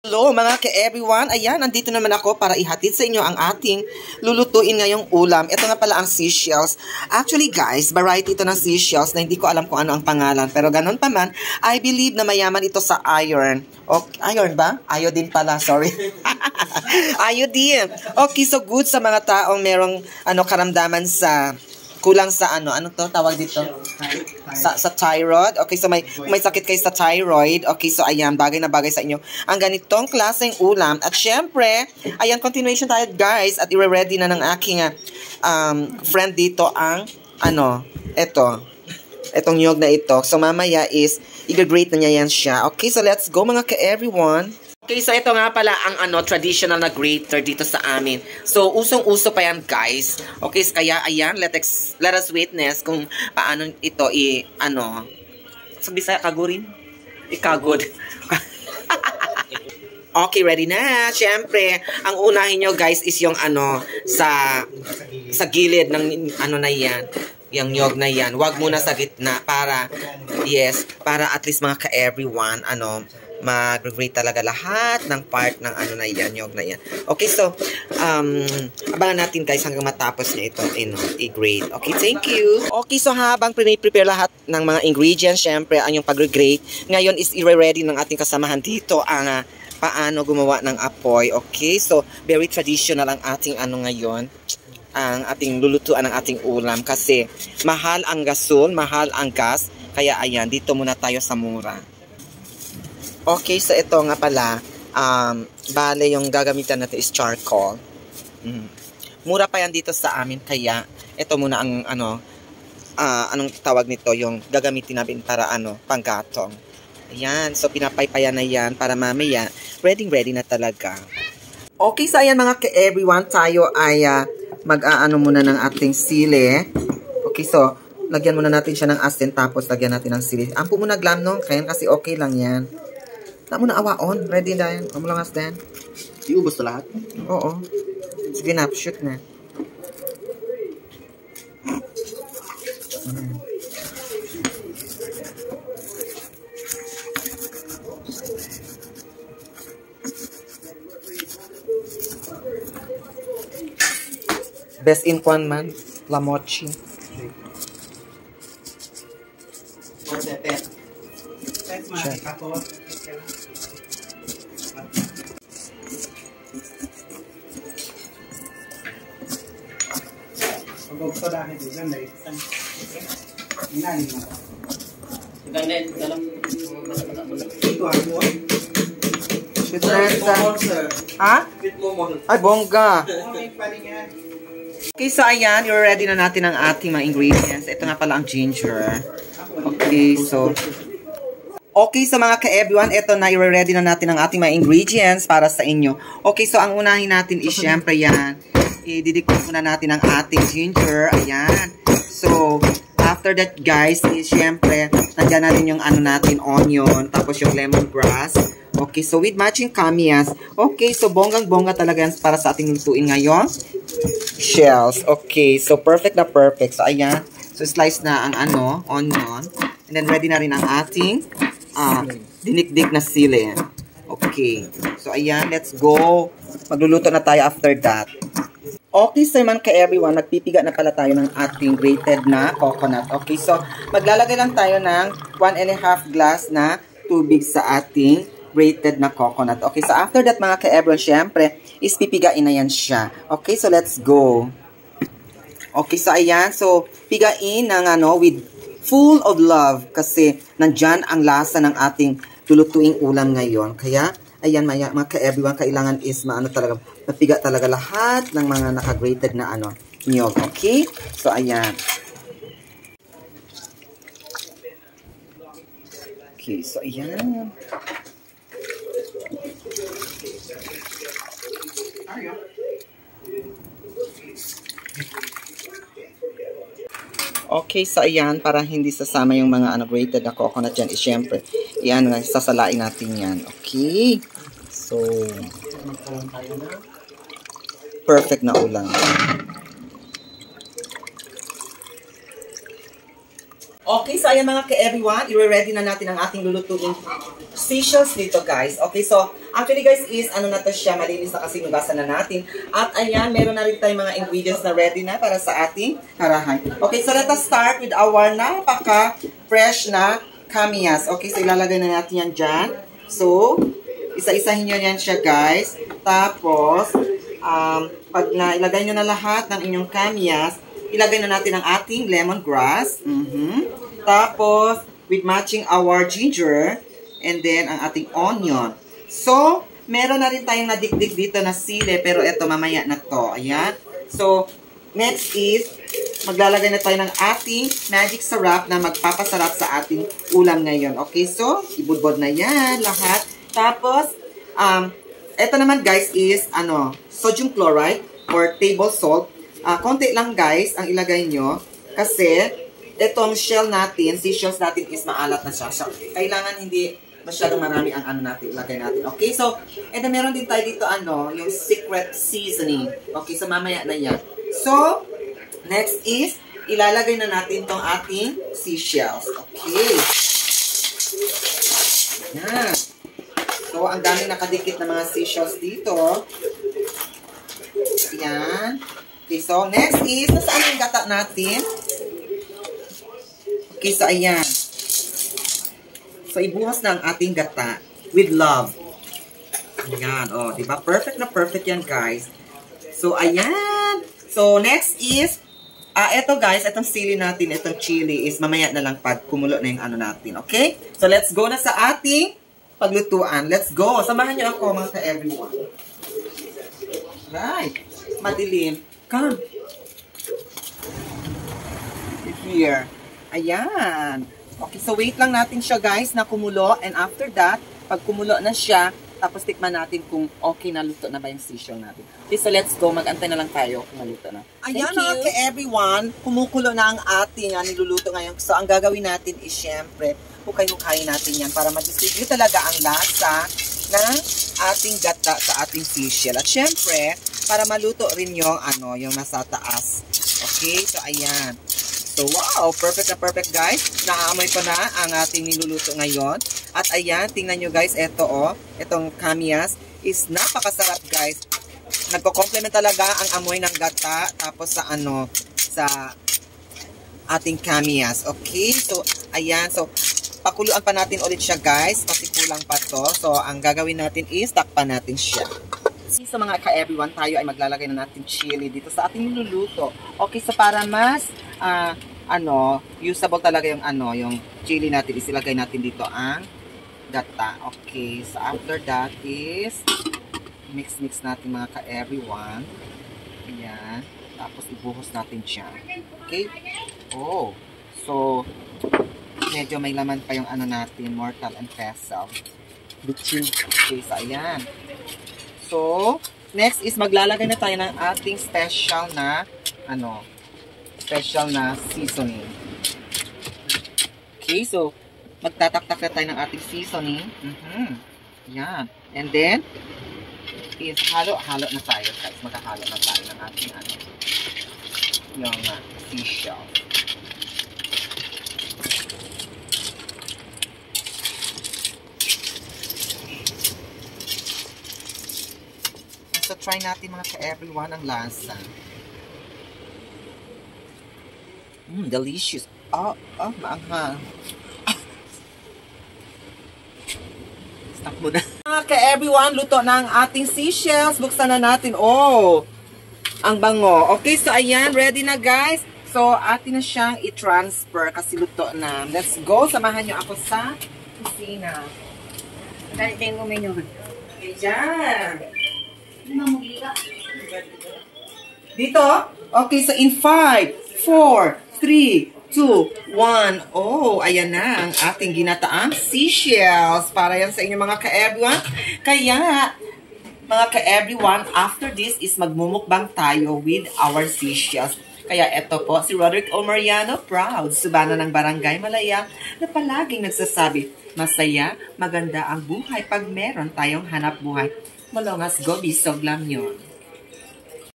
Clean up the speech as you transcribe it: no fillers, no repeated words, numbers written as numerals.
Hello mga ka-everyone, ayan, nandito naman ako para ihatid sa inyo ang ating lulutuin ngayong ulam. Ito nga pala ang seashells. Actually guys, variety ito ng seashells na hindi ko alam kung ano ang pangalan. Pero ganun pa man, I believe na mayaman ito sa iron. Okay, iron ba? Iodine pala, sorry. Iodine. Okay, so good sa mga taong merong karamdaman sa kulang sa ano to tawag dito? Sa thyroid. Okay, so may sakit kayo sa thyroid. Okay, so ayan, bagay na bagay sa inyo ang ganitong klaseng ulam. At syempre, ayan, continuation tayo guys. At i-ready na ng aking friend dito ang etong nyog na ito. So mamaya is i-grate na niya yan siya. Okay, so let's go mga ka-everyone. Okay, so ito nga pala ang traditional na grater dito sa amin. So, usong-uso pa yan, guys. Okay, so kaya ayan, let us witness kung paano ito sa Bisaya kagurin? Ikagod. Okay, ready na. Siyempre, ang unahin nyo, guys, is yung sa gilid ng na yan. Yung nyog na yan. Huwag muna sa gitna para at least mga ka-everyone, mag-grate talaga lahat ng part ng na yan, nyog na yan. Okay, so, abangan natin guys hanggang matapos niya ito i-grate. Okay, thank you. Okay, so habang prepare lahat ng mga ingredients, syempre, ang yung pag-grate, ngayon is i-ready ng ating kasamahan dito ang paano gumawa ng apoy. Okay, so, very traditional ang ating ngayon, ang ating lulutuan ng ating ulam kasi mahal ang gasol, mahal ang gas, kaya ayan, dito muna tayo sa mura. Okay, so ito nga pala, bale yung gagamitan natin is charcoal. Mura pa yan dito sa amin, kaya ito muna ang anong tawag nito, yung gagamitin namin para panggatong. Ayan, so pinapaypayan na yan para mamaya, ready na talaga. Okay, so ayan mga ka-everyone, tayo ay muna ng ating sili. Okay, so lagyan muna natin siya ng asin, tapos lagyan natin ng sili. Ampo muna glam no, kaya kasi okay lang yan. Na muna awaon. Ready na yan. Amulangas din. Iubos na lahat? Oo. Sige na. Shoot na. Best in kwan man. La mochi. Ha? Ay, bongga. Okay, so ayan, you're ready na natin ang ating mga ingredients. Ito nga pala ang ginger. Okay, so mga ka-everyone, ito na, i-ready na natin ang ating mga ingredients para sa inyo. Okay, so ang unahin natin is syempre yan. I-didikot muna natin ang ating ginger. Ayan. So, after that guys, is syempre, nandiyan natin yung natin, onion, tapos yung lemongrass. Okay, so with matching kamias. Okay, so bonggang-bongga talaga yan para sa ating lutuin ngayon. Shells. Okay, so perfect na perfect. So, ayan. So, slice na ang onion. And then, ready na rin ang ating dinikdik na sili. Okay. So, ayan. Let's go. Magluluto na tayo after that. Okay, so man ka-everyone, nagpipiga na pala tayo ng ating grated na coconut. Okay, so maglalagay lang tayo ng 1.5 glass na tubig sa ating grated na coconut. Okay, so after that mga ka-everyone, syempre, is pipigain na yan siya. Okay, so let's go. Okay, so ayan, so pigain ng with full of love kasi nandyan ang lasa ng ating lulutuing ulam ngayon. Kaya, ayan mga ka-everyone, kailangan is talaga, mapiga talaga lahat ng mga naka-grated na niyog. Okay? So, ayan. Okay, so ayan. Okay, so ayan, para hindi sasama yung mga grated na coconut dyan, syempre, yan, sasalain natin yan. Okay. So, perfect na ulam. Okay, so ayan mga ka-everyone, i-ready na natin ang ating lulutuin seashells dito guys. Okay, so actually guys is ano na to siya, malinis na kasi nugasan na natin. At ayan, meron na rin tayong mga ingredients na ready na para sa ating karahay. Okay, so let us start with our napaka-fresh na kamyas. Okay, so ilalagay na natin yan dyan. So, isa-isahin nyo yan siya guys. Tapos, pag nailagay nyo na lahat ng inyong kamyas, ilagay na natin ang ating lemongrass. Tapos, with matching our ginger, and then ang ating onion. So, meron na rin tayong nadikdik dito na sili, pero ito mamaya na to. Ayan. So, next is, maglalagay na tayo ng ating magic syrup na magpapasarap sa ating ulam ngayon. Okay, so, ibudbod na yan lahat. Tapos, ito naman guys is, sodium chloride or table salt. Konti lang guys ang ilagay nyo kasi itong shell natin, seashells natin is maalat na siya. So, kailangan hindi masyadong marami ang natin, ilagay natin. Okay, so, and then meron din tayo dito yung secret seasoning. Okay, so mamaya na yan. So, next is, ilalagay na natin tong ating seashells. Okay. Yan. So, ang daming nakadikit na mga seashells dito. Yan. Okay, so next is, nasaan yung gata natin? Okay, so ayan. So, ibuhos na ang ating gata with love. Ayan, oh, diba? Perfect na perfect yan, guys. So, ayan. So, next is, eto guys, itong sili natin, itong chili is mamaya na lang pag kumulo na yung natin, okay? So, let's go na sa ating paglutuan. Let's go. Samahan nyo ako, mga ka-everyone. Right. Madilim. Come. Here. Ayan. Okay, so wait lang natin siya guys na kumulo. And after that, pag kumulo na siya, tapos tikman natin kung okay na luto na ba yung seashell natin. Okay, so let's go. Mag-antay na lang tayo kung maluto na. Ayan mga ka-everyone, kumukulo na ang ating niluluto ngayon. So ang gagawin natin is syempre, hukay-hukayin natin yan para ma-distribute talaga ang lasa ng ating gata sa ating seashell. At syempre, para maluto rin yung yung nasa taas. Okay, so ayan. So wow, perfect na perfect guys. Naaamoy ko na ang ating niluluto ngayon. At ayan, tingnan nyo guys, itong kamyas is napakasarap guys. Nagko-complement talaga ang amoy ng gata tapos sa sa ating kamyas. Okay, so ayan, so pakuluan pa natin ulit siya guys kasi kulang pa to. So ang gagawin natin is takpan natin siya. So mga ka-everyone, tayo ay maglalagay na natin chili dito sa ating niluluto. Okay, so para mas usable talaga yung chili natin, isilagay natin dito ang gata. Okay, so after that is mix natin mga ka-everyone. Ayan. Tapos ibuhos natin siya. Okay? Oh. So medyo may laman pa yung natin, mortar and pestle. Okay, so ayan. So, next is maglalagay na tayo ng ating special na seasoning. Okay, so magtataktak na tayo ng ating seasoning. Yan. And then is halo-halo na tayo, guys. Maghahalo na tayo ng ating yung seashell. So, try natin mga ka-everyone ang lasa. Delicious. Maanghang. Stop mo na. Mga ka-everyone, luto na ang ating seashells. Buksan na natin. Oh, ang bango. Okay, so ayan, ready na guys. So, atin na siyang i-transfer kasi luto na. Let's go. Samahan nyo ako sa kusina. Dahil din mo menu. Ayan. Dito? Okay, so in 5, 4, 3, 2, 1. Oh, ayan na ang ating ginataang seashells. Para yan sa inyo mga ka-everyone. Kaya, mga ka-everyone, after this is magmumukbang tayo with our seashells. Kaya eto po, si Roderick O. Mariano, proud, subana ng Barangay Malaya, na palaging nagsasabi, masaya, maganda ang buhay pag meron tayong hanap buhay. Malongas go, bisog lang yun.